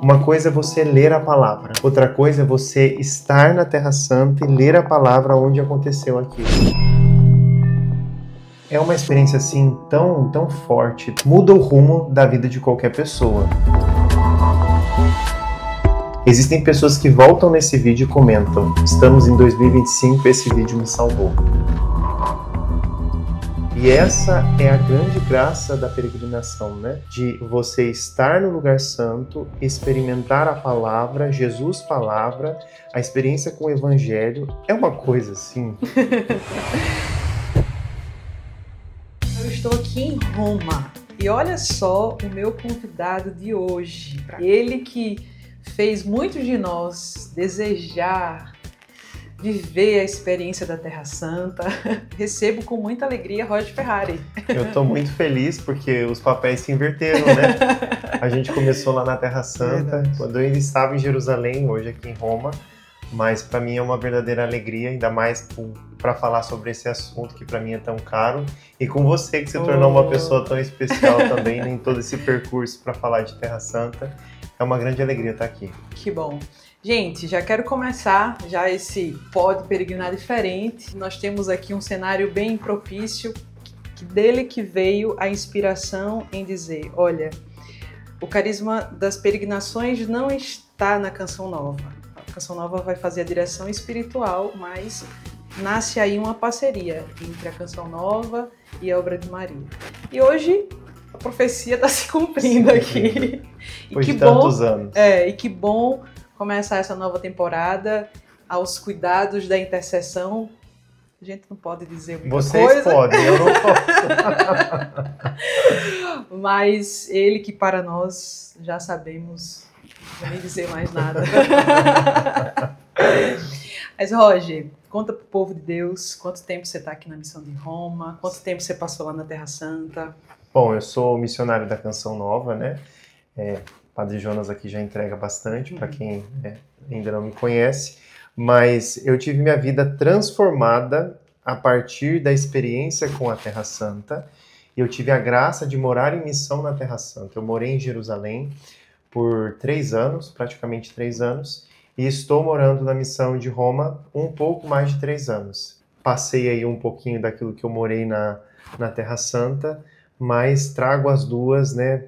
Uma coisa é você ler a palavra, outra coisa é você estar na Terra Santa e ler a palavra onde aconteceu aquilo. É uma experiência assim tão forte, muda o rumo da vida de qualquer pessoa. Existem pessoas que voltam nesse vídeo e comentam: estamos em 2025, esse vídeo me salvou. E essa é a grande graça da peregrinação, né? De você estar no lugar santo, experimentar a palavra, Jesus palavra, a experiência com o evangelho. É uma coisa assim. Eu estou aqui em Roma e olha só o meu convidado de hoje. Ele que fez muitos de nós desejar viver a experiência da Terra Santa. Recebo com muita alegria Roger Ferrari. Eu estou muito feliz porque os papéis se inverteram, né? A gente começou lá na Terra Santa, quando eu ainda estava em Jerusalém, hoje aqui em Roma. Mas para mim é uma verdadeira alegria, ainda mais para falar sobre esse assunto que para mim é tão caro. E com você que se tornou uma pessoa tão especial também, em todo esse percurso para falar de Terra Santa. É uma grande alegria estar aqui. Que bom. Gente, já quero começar já esse Pode Peregrinar Diferente. Nós temos aqui um cenário bem propício, dele que veio a inspiração em dizer, olha, o carisma das peregrinações não está na Canção Nova. A Canção Nova vai fazer a direção espiritual, mas nasce aí uma parceria entre a Canção Nova e a Obra de Maria. E hoje a profecia está se cumprindo aqui. Depois de tantos anos. E que bom começar essa nova temporada aos cuidados da intercessão. A gente não pode dizer muita Vocês coisa. Vocês podem, eu não posso. Mas ele que para nós já sabemos, não vou nem dizer mais nada. Mas Roger, conta pro povo de Deus, quanto tempo você está aqui na missão de Roma, quanto tempo você passou lá na Terra Santa? Bom, eu sou missionário da Canção Nova, né? Padre Jonas aqui já entrega bastante para quem ainda não me conhece, mas eu tive minha vida transformada a partir da experiência com a Terra Santa. Eu tive a graça de morar em missão na Terra Santa. Eu morei em Jerusalém por 3 anos, praticamente 3 anos, e estou morando na missão de Roma um pouco mais de 3 anos. Passei aí um pouquinho daquilo que eu morei na Terra Santa, mas trago as duas, né,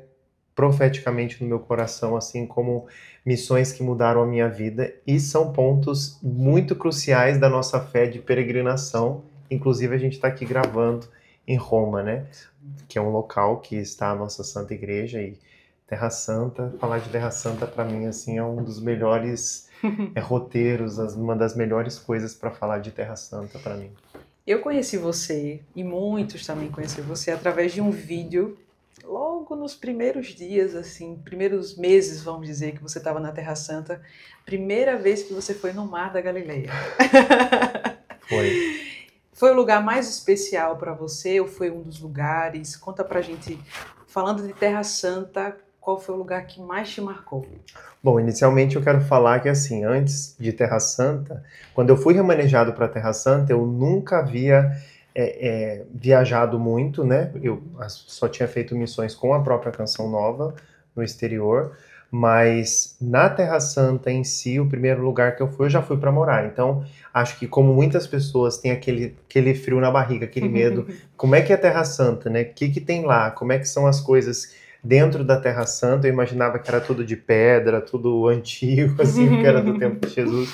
profeticamente no meu coração, assim como missões que mudaram a minha vida, e são pontos muito cruciais da nossa fé de peregrinação. Inclusive a gente está aqui gravando em Roma, né, que é um local que está a nossa Santa Igreja. E Terra Santa, falar de Terra Santa para mim assim é um dos melhores roteiros, uma das melhores coisas para falar de Terra Santa para mim. Eu conheci você, e muitos também conheceram você, através de um vídeo logo nos primeiros dias, assim, primeiros meses, vamos dizer, que você estava na Terra Santa, primeira vez que você foi no Mar da Galileia. Foi. Foi o lugar mais especial para você ou foi um dos lugares? Conta pra gente, falando de Terra Santa, qual foi o lugar que mais te marcou? Bom, inicialmente eu quero falar que assim, antes de Terra Santa, quando eu fui remanejado para Terra Santa, eu nunca havia viajado muito, né? Eu só tinha feito missões com a própria Canção Nova no exterior, mas na Terra Santa em si, o primeiro lugar que eu fui, eu já fui para morar. Então, acho que como muitas pessoas têm aquele frio na barriga, aquele medo, como é que é a Terra Santa, né? O que tem lá? Como é que são as coisas dentro da Terra Santa? Eu imaginava que era tudo de pedra, tudo antigo, assim, porque era do tempo de Jesus.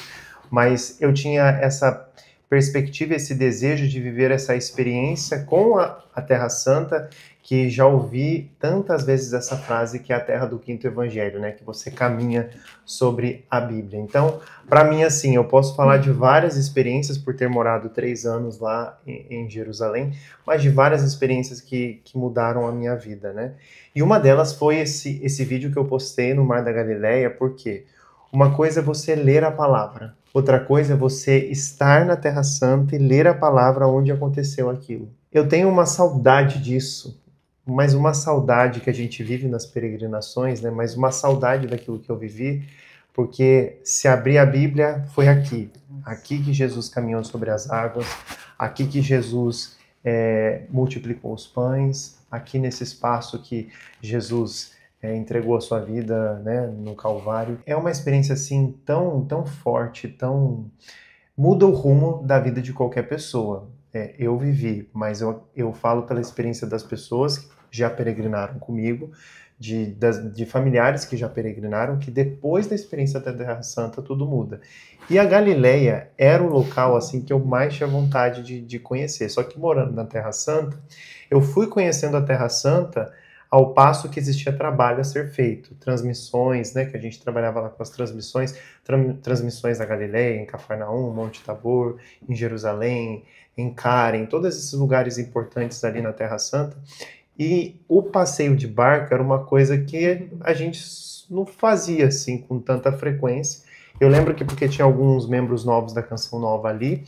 Mas eu tinha essa perspectiva, esse desejo de viver essa experiência com a Terra Santa, que já ouvi tantas vezes essa frase que é a terra do quinto evangelho, né? Que você caminha sobre a Bíblia. Então, para mim, assim, eu posso falar de várias experiências por ter morado 3 anos lá em Jerusalém, mas de várias experiências que mudaram a minha vida, né? E uma delas foi esse vídeo que eu postei no Mar da Galileia, porque uma coisa é você ler a palavra, outra coisa é você estar na Terra Santa e ler a palavra onde aconteceu aquilo. Eu tenho uma saudade disso, mas uma saudade que a gente vive nas peregrinações, né? Mas uma saudade daquilo que eu vivi, porque se abrir a Bíblia foi aqui que Jesus caminhou sobre as águas, aqui que Jesus multiplicou os pães, aqui nesse espaço que Jesus entregou a sua vida, né, no Calvário. É uma experiência assim tão forte, muda o rumo da vida de qualquer pessoa. Eu vivi, mas eu falo pela experiência das pessoas que já peregrinaram comigo, de familiares que já peregrinaram, que depois da experiência da Terra Santa tudo muda. E a Galileia era o local assim que eu mais tinha vontade de conhecer. Só que morando na Terra Santa, eu fui conhecendo a Terra Santa ao passo que existia trabalho a ser feito. Transmissões, né, que a gente trabalhava lá com as transmissões da Galileia, em Cafarnaum, Monte Tabor, em Jerusalém, em Karen, todos esses lugares importantes ali na Terra Santa. E o passeio de barco era uma coisa que a gente não fazia assim com tanta frequência. Eu lembro que porque tinha alguns membros novos da Canção Nova ali,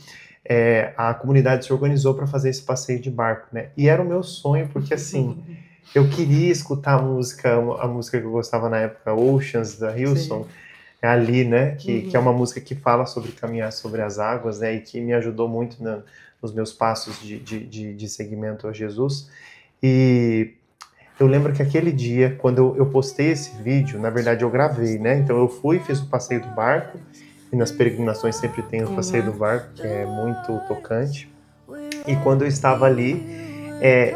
a comunidade se organizou para fazer esse passeio de barco, né? E era o meu sonho, porque assim, eu queria escutar a música que eu gostava na época, Oceans, da Hillsong, ali, né? Que é uma música que fala sobre caminhar sobre as águas, né? E que me ajudou muito nos meus passos de seguimento a Jesus. E eu lembro que aquele dia, quando eu postei esse vídeo, na verdade eu gravei, né? Então eu fiz o passeio do barco, e nas peregrinações sempre tem o passeio do barco, que é muito tocante. E quando eu estava ali,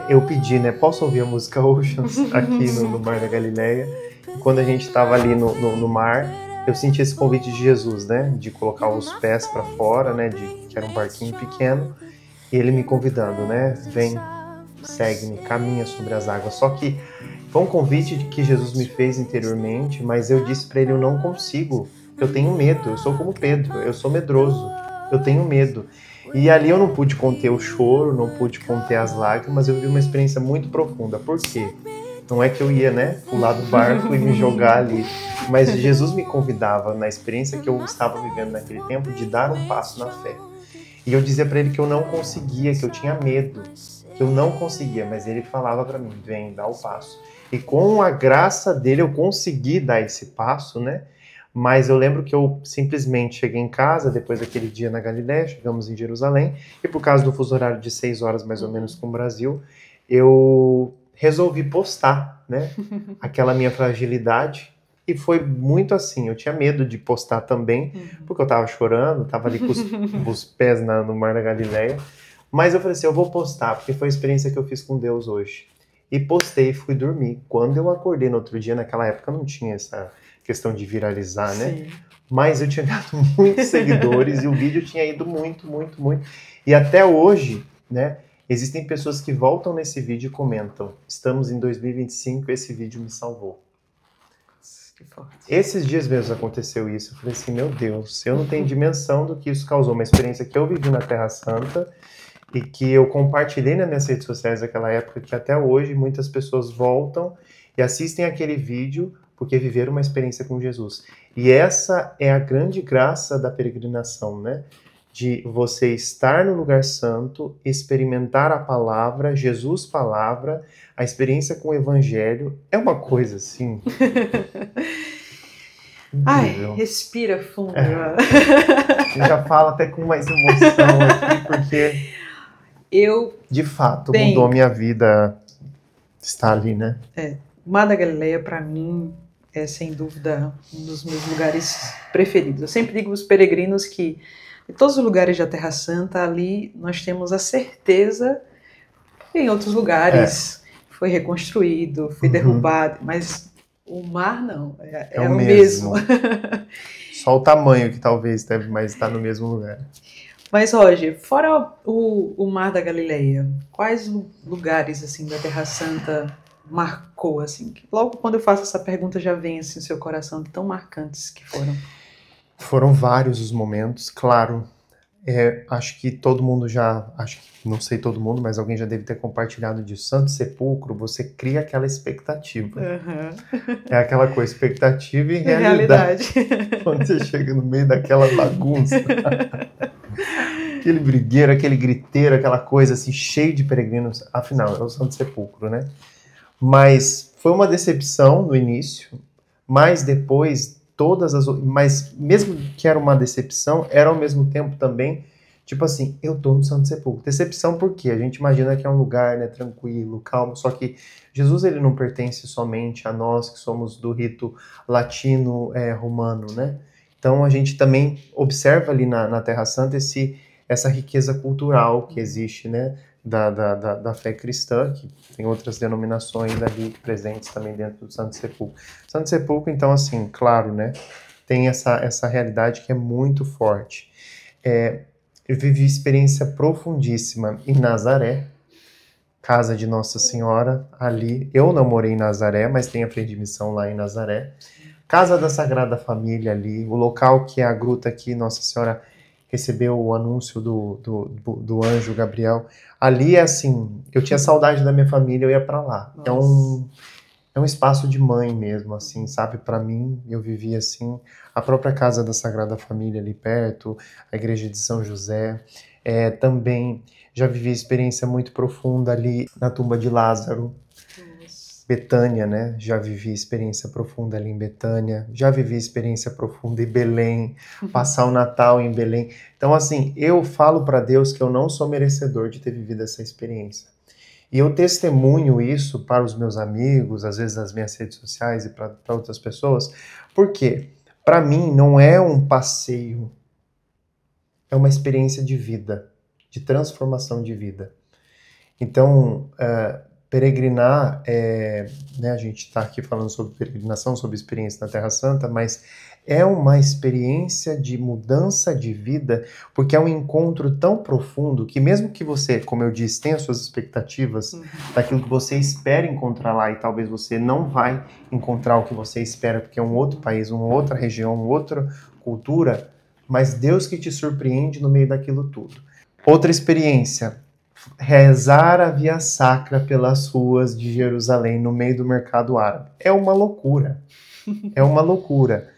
eu pedi, né? Posso ouvir a música Oceans aqui no Mar da Galileia? E quando a gente estava ali no mar, eu senti esse convite de Jesus, né? De colocar os pés para fora, né? Que era um barquinho pequeno, e ele me convidando, né? Vem, segue-me, caminha sobre as águas. Só que foi um convite que Jesus me fez interiormente, mas eu disse para ele, eu não consigo, eu tenho medo, eu sou como Pedro, eu sou medroso, eu tenho medo. E ali eu não pude conter o choro, não pude conter as lágrimas, eu vivi uma experiência muito profunda. Por quê? Não é que eu ia, né, pular do barco e me jogar ali, mas Jesus me convidava, na experiência que eu estava vivendo naquele tempo, de dar um passo na fé. E eu dizia para ele que eu não conseguia, que eu tinha medo, que eu não conseguia, mas ele falava para mim, vem, dá o passo. E com a graça dele eu consegui dar esse passo, né? Mas eu lembro que eu simplesmente cheguei em casa, depois daquele dia na Galileia, chegamos em Jerusalém, e por causa do fuso horário de 6 horas mais ou menos com o Brasil, eu resolvi postar, né? Aquela minha fragilidade. E foi muito assim, eu tinha medo de postar também, porque eu tava chorando, tava ali com os pés no Mar da Galileia. Mas eu falei assim, eu vou postar, porque foi a experiência que eu fiz com Deus hoje. E postei e fui dormir. Quando eu acordei no outro dia, naquela época não tinha essa questão de viralizar, né? Sim. Mas eu tinha ganhado muitos seguidores e o vídeo tinha ido muito. E até hoje, né, existem pessoas que voltam nesse vídeo e comentam, estamos em 2025, esse vídeo me salvou. Que forte. Esses dias mesmo aconteceu isso. Eu falei assim, meu Deus, eu não tenho dimensão do que isso causou. Uma experiência que eu vivi na Terra Santa e que eu compartilhei nas minhas redes sociais naquela época, que até hoje muitas pessoas voltam e assistem aquele vídeo porque viveram uma experiência com Jesus. E essa é a grande graça da peregrinação, né? De você estar no lugar santo, experimentar a palavra, Jesus palavra, a experiência com o evangelho, é uma coisa assim... Ai, respira fundo. Eu já falo até com mais emoção aqui, porque de fato mudou a minha vida estar ali, né? O Mar da Galileia, para mim, é sem dúvida um dos meus lugares preferidos. Eu sempre digo aos peregrinos que em todos os lugares da Terra Santa, ali nós temos a certeza que em outros lugares foi reconstruído, foi derrubado, mas o mar não, é o mesmo. Só o tamanho que talvez deve mais estar no mesmo lugar. Mas, Roger, fora o Mar da Galileia, quais lugares assim da Terra Santa marcou, assim? Logo quando eu faço essa pergunta já vem assim, no seu coração, tão marcantes que foram. Foram vários os momentos, claro. Acho que todo mundo não sei todo mundo, mas alguém já deve ter compartilhado disso. Santo Sepulcro, você cria aquela expectativa. É aquela coisa, expectativa e realidade. Quando você chega no meio daquela bagunça, aquele brigueiro, aquele griteiro, aquela coisa assim, cheio de peregrinos. Afinal, é o Santo Sepulcro, né? Mas foi uma decepção no início, mas depois... mas mesmo que era uma decepção, era ao mesmo tempo também Tipo assim, eu tô no Santo Sepulcro. Decepção por quê? A gente imagina que é um lugar, né, tranquilo, calmo, só que Jesus, ele não pertence somente a nós que somos do rito latino, romano, né? Então a gente também observa ali na Terra Santa essa riqueza cultural que existe, né, da fé cristã, que tem outras denominações ali presentes também dentro do Santo Sepulcro. Santo Sepulcro, então, assim, claro, né, tem essa realidade que é muito forte. Eu vivi experiência profundíssima em Nazaré, casa de Nossa Senhora, ali. Eu não morei em Nazaré, mas tenho aprendido missão lá em Nazaré. Casa da Sagrada Família ali, o local que é a gruta que Nossa Senhora recebeu o anúncio do anjo Gabriel. Ali é assim, eu tinha saudade da minha família, eu ia para lá. É um espaço de mãe mesmo, assim, sabe? Para mim, eu vivi assim, a própria casa da Sagrada Família ali perto, a igreja de São José. Também já vivi experiência muito profunda ali na tumba de Lázaro. Betânia, né? Já vivi experiência profunda ali em Betânia, já vivi experiência profunda em Belém, passar o Natal em Belém. Então, assim, eu falo para Deus que eu não sou merecedor de ter vivido essa experiência. E eu testemunho isso para os meus amigos, às vezes nas minhas redes sociais e para outras pessoas, porque para mim não é um passeio, é uma experiência de vida, de transformação de vida. Então, peregrinar, né, a gente está aqui falando sobre peregrinação, sobre experiência na Terra Santa, mas é uma experiência de mudança de vida, porque é um encontro tão profundo que mesmo que você, como eu disse, tenha suas expectativas daquilo que você espera encontrar lá e talvez você não vai encontrar o que você espera, porque é um outro país, uma outra região, uma outra cultura, mas Deus que te surpreende no meio daquilo tudo. Outra experiência, rezar a Via Sacra pelas ruas de Jerusalém no meio do mercado árabe. É uma loucura. É uma loucura.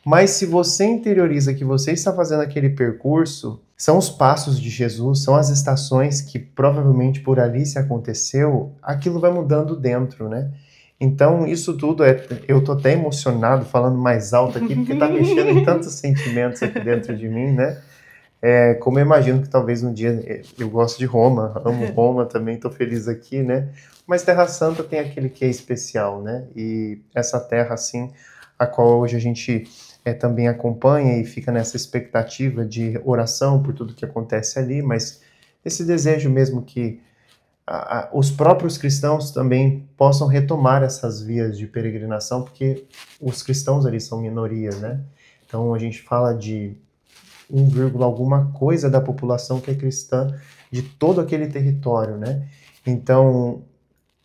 Mas se você interioriza que você está fazendo aquele percurso, são os passos de Jesus, são as estações que provavelmente por ali se aconteceu, aquilo vai mudando dentro, né? Então, isso tudo eu tô até emocionado falando mais alto aqui, porque tá mexendo em tantos sentimentos aqui dentro de mim, né? Como eu imagino que talvez um dia, eu gosto de Roma, amo Roma também, estou feliz aqui, né? Mas Terra Santa tem aquele que é especial, né? E essa terra, assim, a qual hoje a gente também acompanha e fica nessa expectativa de oração por tudo que acontece ali, mas esse desejo mesmo que os próprios cristãos também possam retomar essas vias de peregrinação, porque os cristãos ali são minorias, né? Então a gente fala de 1, alguma coisa da população que é cristã de todo aquele território, né? Então,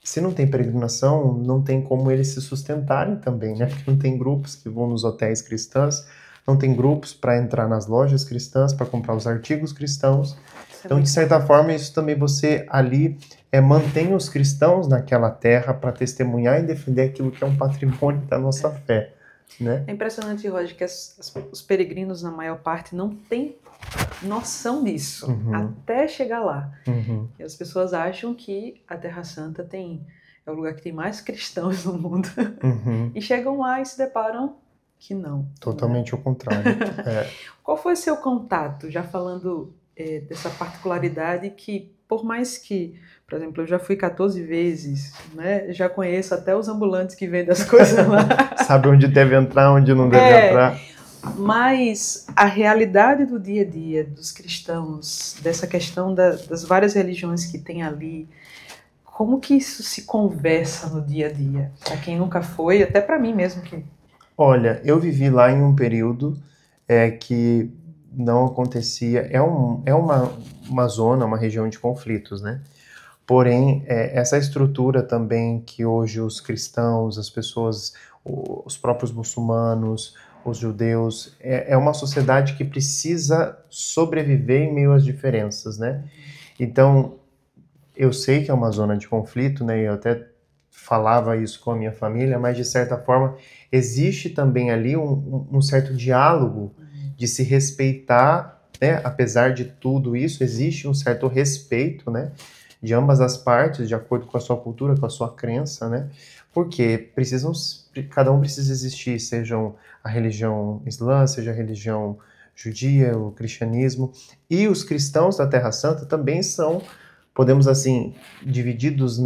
se não tem peregrinação, não tem como eles se sustentarem também, né? Porque não tem grupos que vão nos hotéis cristãos, não tem grupos para entrar nas lojas cristãs, para comprar os artigos cristãos. Então, de certa forma, isso também você ali mantém os cristãos naquela terra para testemunhar e defender aquilo que é um patrimônio da nossa fé. Né? É impressionante, Roger, que os peregrinos, na maior parte, não têm noção disso, até chegar lá. E as pessoas acham que a Terra Santa é o lugar que tem mais cristãos no mundo. E chegam lá e se deparam que não. Totalmente o contrário. Qual foi seu contato, já falando dessa particularidade que, por mais que, por exemplo, eu já fui 14 vezes, né? Já conheço até os ambulantes que vendem as coisas lá. Sabe onde deve entrar, onde não deve entrar. Mas a realidade do dia a dia dos cristãos, dessa questão das várias religiões que tem ali, como que isso se conversa no dia a dia? Para quem nunca foi, até para mim mesmo. Olha, eu vivi lá em um período que não acontecia, é uma zona, uma região de conflitos, né? Porém, essa estrutura também que hoje os cristãos, as pessoas, os próprios muçulmanos, os judeus, é uma sociedade que precisa sobreviver em meio às diferenças, né? Então, eu sei que é uma zona de conflito, né? Eu até falava isso com a minha família, mas de certa forma existe também ali um certo diálogo de se respeitar, né? Apesar de tudo isso, existe um certo respeito, né? De ambas as partes, de acordo com a sua cultura, com a sua crença, né? Porque cada um precisa existir, seja a religião islã, seja a religião judia, o cristianismo, e os cristãos da Terra Santa também são, podemos assim, divididos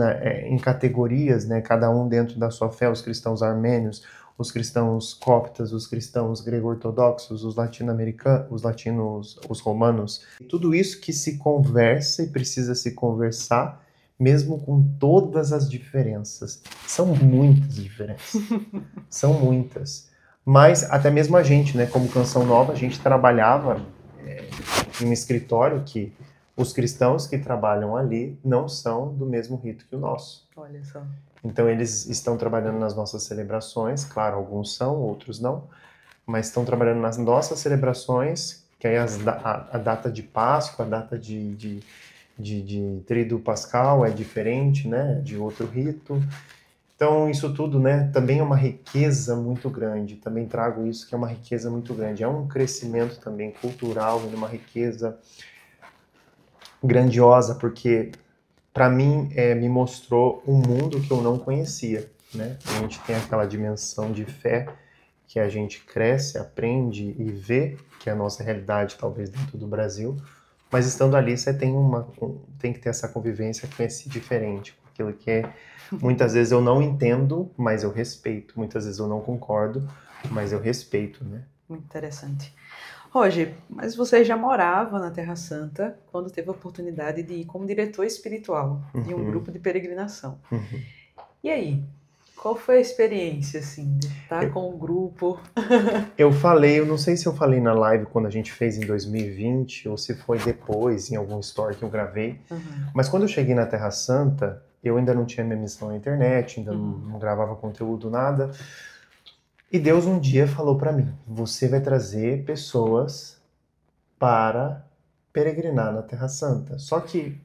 em categorias, né, cada um dentro da sua fé, os cristãos armênios, os cristãos coptas, os cristãos grego-ortodoxos, os latino-americanos, os latinos, os romanos. Tudo isso que se conversa e precisa se conversar, mesmo com todas as diferenças. São muitas diferenças. São muitas. Mas até mesmo a gente, né, como Canção Nova, a gente trabalhava em um escritório que os cristãos que trabalham ali não são do mesmo rito que o nosso. Olha só. Então eles estão trabalhando nas nossas celebrações, claro, alguns são, outros não, mas estão trabalhando nas nossas celebrações, que é a data de Páscoa, a data de Tríduo Pascal é diferente, né, de outro rito. Então isso tudo, né, também é uma riqueza muito grande, também trago isso que é uma riqueza muito grande, é um crescimento também cultural, uma riqueza grandiosa, porque para mim, me mostrou um mundo que eu não conhecia, né? A gente tem aquela dimensão de fé que a gente cresce, aprende e vê, que é a nossa realidade, talvez, dentro do Brasil, mas estando ali, você tem que ter essa convivência com esse diferente, com aquilo que muitas vezes eu não entendo, mas eu respeito, muitas vezes eu não concordo, mas eu respeito, né? Muito interessante. Roger, mas você já morava na Terra Santa quando teve a oportunidade de ir como diretor espiritual de um grupo de peregrinação. E aí, qual foi a experiência, assim, de estar com o grupo? Eu não sei se eu falei na live quando a gente fez em 2020 ou se foi depois, em algum story que eu gravei, mas quando eu cheguei na Terra Santa, eu ainda não tinha minha missão na internet, ainda não gravava conteúdo, nada. E Deus um dia falou para mim, você vai trazer pessoas para peregrinar na Terra Santa. Só que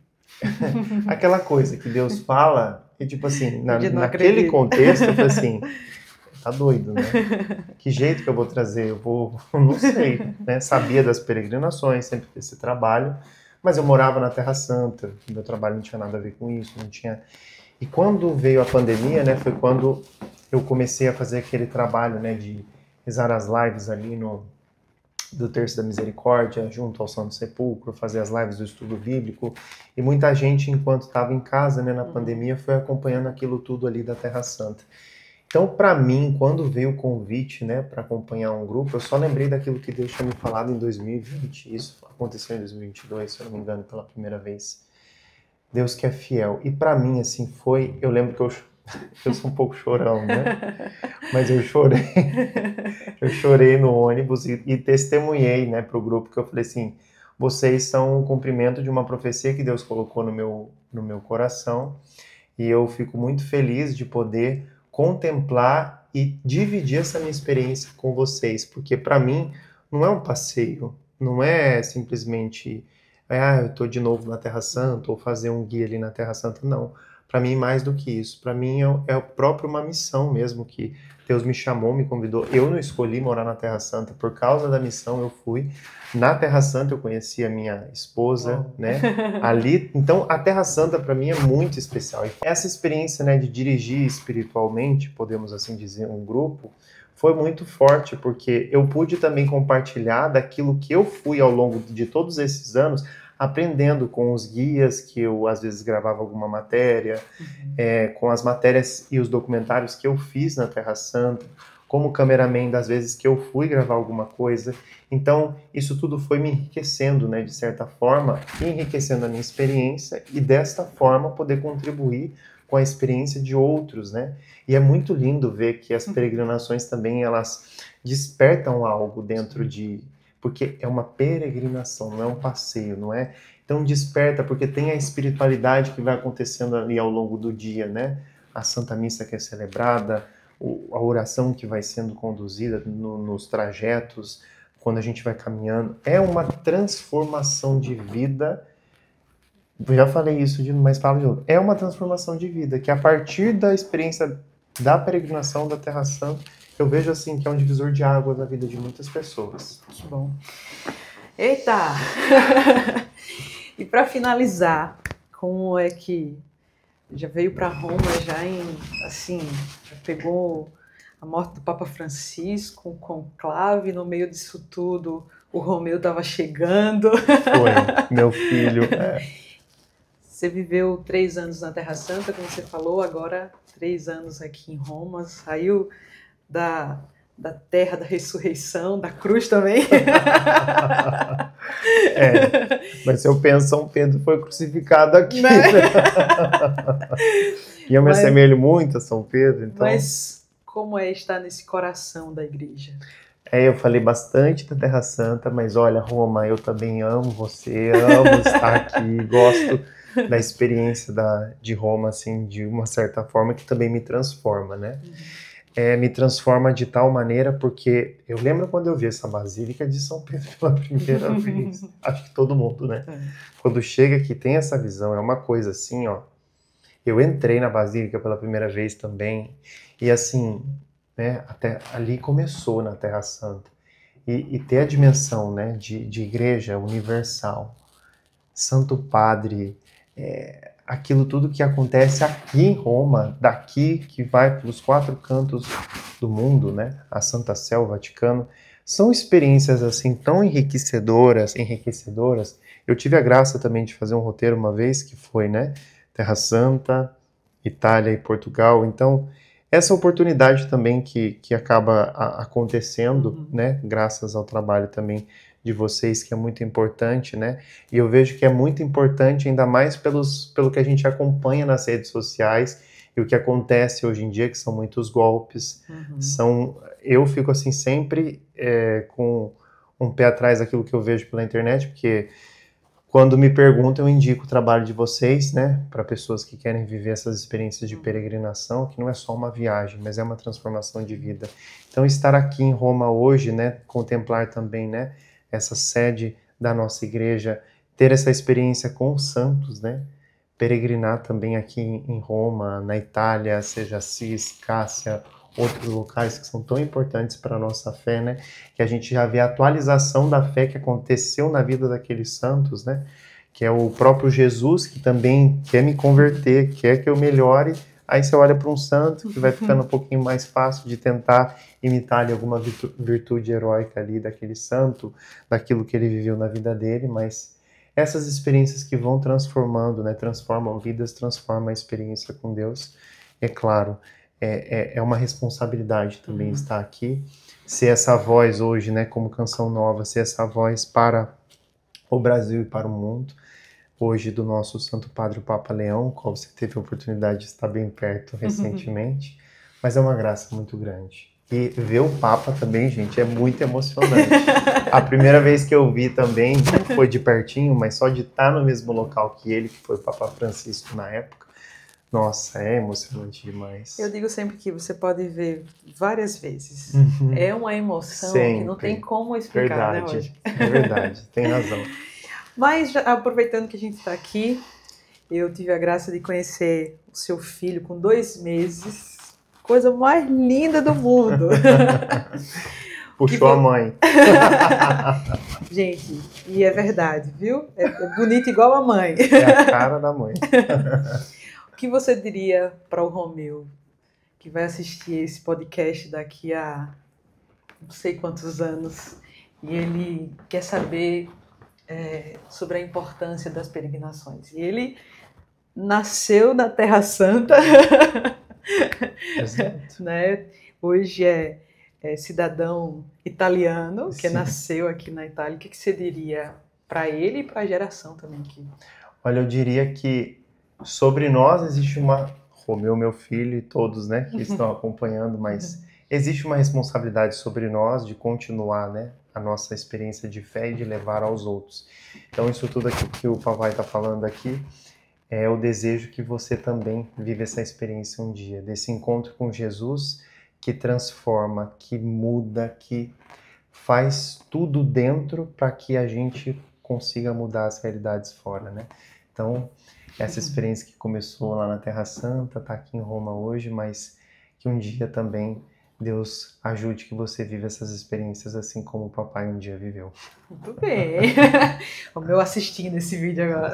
aquela coisa que Deus fala, e tipo assim, naquele contexto, eu falei assim, tá doido, né? Que jeito que eu vou trazer? Não sei, né? Sabia das peregrinações, sempre desse trabalho, mas eu morava na Terra Santa, meu trabalho não tinha nada a ver com isso, não tinha... E quando veio a pandemia, né, foi quando eu comecei a fazer aquele trabalho, né, de rezar as lives ali do Terço da Misericórdia, junto ao Santo Sepulcro, fazer as lives do estudo bíblico. E muita gente, enquanto estava em casa, né, na pandemia, foi acompanhando aquilo tudo ali da Terra Santa. Então, para mim, quando veio o convite, né, para acompanhar um grupo, eu só lembrei daquilo que Deus tinha me falado em 2020. Isso aconteceu em 2022, se eu não me engano, pela primeira vez. Deus que é fiel. E para mim, assim, foi... Eu lembro que eu sou um pouco chorão, né? Mas eu chorei no ônibus e testemunhei, né, para o grupo, que eu falei assim, vocês são um cumprimento de uma profecia que Deus colocou no meu coração, e eu fico muito feliz de poder contemplar e dividir essa minha experiência com vocês, porque para mim não é um passeio, não é simplesmente, eu estou de novo na Terra Santa, ou fazer um guia ali na Terra Santa, não. Para mim, mais do que isso. Para mim, é próprio uma missão mesmo, que Deus me chamou, me convidou. Eu não escolhi morar na Terra Santa. Por causa da missão, eu fui. Na Terra Santa, eu conheci a minha esposa, né? Ali. Então, a Terra Santa, para mim, é muito especial. E essa experiência, né, de dirigir espiritualmente, podemos assim dizer, um grupo, foi muito forte, porque eu pude também compartilhar daquilo que eu fui ao longo de todos esses anos, aprendendo com os guias, que eu às vezes gravava alguma matéria, com as matérias e os documentários que eu fiz na Terra Santa, como cameraman das vezes que eu fui gravar alguma coisa. Então, isso tudo foi me enriquecendo, né, de certa forma, enriquecendo a minha experiência e desta forma poder contribuir com a experiência de outros, né? E é muito lindo ver que as peregrinações também, elas despertam algo dentro de... Porque é uma peregrinação, não é um passeio, não é? Então desperta, porque tem a espiritualidade que vai acontecendo ali ao longo do dia, né? A Santa Missa que é celebrada, a oração que vai sendo conduzida nos trajetos, quando a gente vai caminhando. É uma transformação de vida. Eu já falei isso, mas falo de novo. É uma transformação de vida, que a partir da experiência da peregrinação da Terra Santa, eu vejo assim que é um divisor de águas na vida de muitas pessoas. Que bom. Eita! E para finalizar, como é que já veio para Roma, já pegou a morte do Papa Francisco, um conclave no meio disso tudo, o Romeu estava chegando. Foi, meu filho. Você viveu 3 anos na Terra Santa, como você falou, agora 3 anos aqui em Roma, saiu da terra da ressurreição, da cruz também. Mas se eu penso, São Pedro foi crucificado aqui. Né? E eu me assemelho muito a São Pedro, então... Mas como é estar nesse coração da igreja? Eu falei bastante da Terra Santa, mas olha, Roma, eu também amo você, amo estar aqui, gosto da experiência de Roma, assim, de uma certa forma, que também me transforma, né? Me transforma de tal maneira, porque eu lembro quando eu vi essa Basílica de São Pedro pela primeira vez, acho que todo mundo, né? Quando chega aqui, tem essa visão, é uma coisa assim, ó. Eu entrei na Basílica pela primeira vez também, e assim, né, até ali começou na Terra Santa. E ter a dimensão, né, de igreja universal, Santo Padre, aquilo tudo que acontece aqui em Roma, daqui que vai para os 4 cantos do mundo, né, a Santa Sé, o Vaticano, são experiências assim tão enriquecedoras. Eu tive a graça também de fazer um roteiro uma vez que foi, né, Terra Santa, Itália e Portugal. Então, essa oportunidade também que acaba acontecendo, né, graças ao trabalho também de vocês, que é muito importante, né, e eu vejo que é muito importante ainda mais pelo que a gente acompanha nas redes sociais e o que acontece hoje em dia, que são muitos golpes, eu fico assim sempre com um pé atrás daquilo que eu vejo pela internet, porque quando me perguntam, eu indico o trabalho de vocês, né, para pessoas que querem viver essas experiências de peregrinação, que não é só uma viagem, mas é uma transformação de vida. Então, estar aqui em Roma hoje, né, contemplar também, né, essa sede da nossa igreja, ter essa experiência com os santos, né, peregrinar também aqui em Roma, na Itália, seja Assis, Cássia, outros locais que são tão importantes para a nossa fé, né? Que a gente já vê a atualização da fé que aconteceu na vida daqueles santos, né? Que é o próprio Jesus, que também quer me converter, quer que eu melhore. Aí você olha para um santo que vai ficando um pouquinho mais fácil de tentar imitar ali alguma virtude heróica ali daquele santo, daquilo que ele viveu na vida dele, mas essas experiências que vão transformando, né? Transformam vidas, transformam a experiência com Deus. É claro, é uma responsabilidade também estar aqui, ser essa voz hoje, né, como Canção Nova, ser essa voz para o Brasil e para o mundo, hoje do nosso Santo Padre o Papa Leão, qual você teve a oportunidade de estar bem perto recentemente, mas é uma graça muito grande. E ver o Papa também, gente, é muito emocionante. A primeira vez que eu vi também, não foi de pertinho, mas só de estar no mesmo local que ele, que foi o Papa Francisco na época, nossa, é emocionante demais. Eu digo sempre que você pode ver várias vezes. É uma emoção que não tem como explicar, verdade, né, hoje? É verdade, tem razão. Mas, aproveitando que a gente está aqui, eu tive a graça de conhecer o seu filho com 2 meses. Coisa mais linda do mundo. Puxou a mãe. Gente, e é verdade, viu? É bonito igual a mãe. É a cara da mãe. O que você diria para o Romeu, que vai assistir esse podcast daqui a não sei quantos anos, e ele quer saber sobre a importância das peregrinações? E ele nasceu na Terra Santa, Exato. né? Hoje é cidadão italiano, que nasceu aqui na Itália. O que você diria para ele e para a geração também aqui? Olha, eu diria que sobre nós existe Romeu, meu filho e todos, né, que estão acompanhando, mas existe uma responsabilidade sobre nós de continuar, né, a nossa experiência de fé e de levar aos outros. Então, isso tudo aqui que o papai está falando aqui é o desejo que você também vive essa experiência um dia, desse encontro com Jesus que transforma, que muda, que faz tudo dentro para que a gente consiga mudar as realidades fora, né? Então, essa experiência que começou lá na Terra Santa, está aqui em Roma hoje, mas que um dia também Deus ajude que você viva essas experiências assim como o papai um dia viveu. Muito bem. O meu assistindo esse vídeo agora.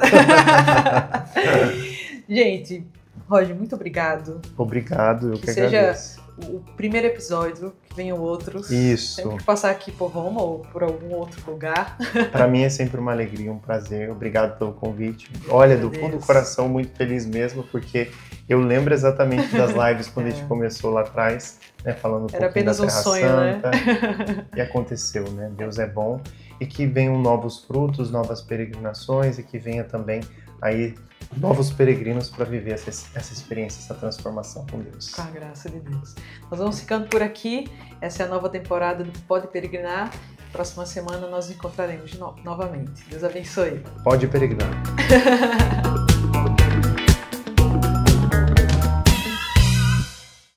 Gente, Roger, muito obrigado. Obrigado, eu que seja agradeço. O primeiro episódio, que venham outros. Isso. Sempre que passar aqui por Roma ou por algum outro lugar. Para mim é sempre uma alegria, um prazer. Obrigado pelo convite. Olha, do fundo do coração, muito feliz mesmo, porque eu lembro exatamente das lives quando a gente começou lá atrás, né, falando um pouquinho da Terra Santa. Era apenas um sonho, né? E aconteceu, né? Deus é bom. E que venham novos frutos, novas peregrinações, e que venha também aí novos peregrinos para viver essa experiência, essa transformação com Deus. Com a graça de Deus. Nós vamos ficando por aqui. Essa é a nova temporada do Pode Peregrinar. Próxima semana nós nos encontraremos novamente. Deus abençoe. Pode peregrinar.